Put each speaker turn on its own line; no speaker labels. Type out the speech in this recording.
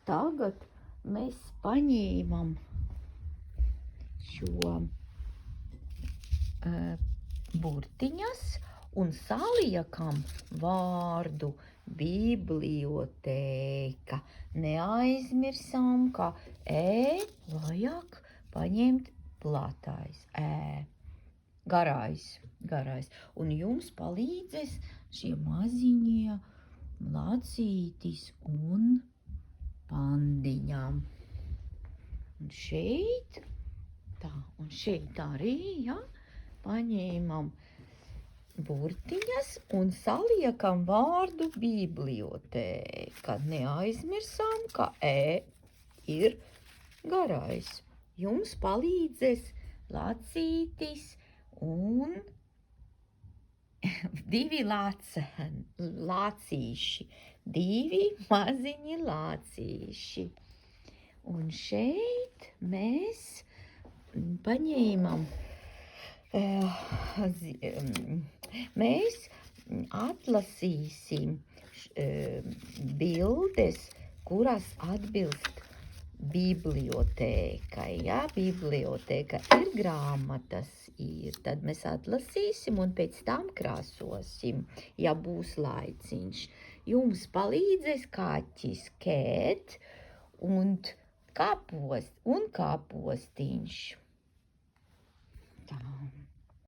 tagad mēs paņēmam šo burtiņas un saliekam vārdu bibliotēka. Neaizmirsām, ka vajag paņemt platais, garais. Un jums palīdzēs šie maziņie lacītis un pandiņām. Un šeit arī, ja, paņēmam burtiņas un saliekam vārdu bibliotēka. Neaizmirsām, ka ir garais. Jums palīdzēs lacītis un divi lācīši, divi maziņi lācīši. Un šeit mēs paņēmam, mēs atlasīsim bildes, kuras atbilst bibliotēkai. Ja? Bibliotēka ir grāmatas, tad mēs atlasīsim un pēc tam krāsosim, ja būs laiciņš. Jums palīdzēs kaķis, cat un kapostiņš. Tā.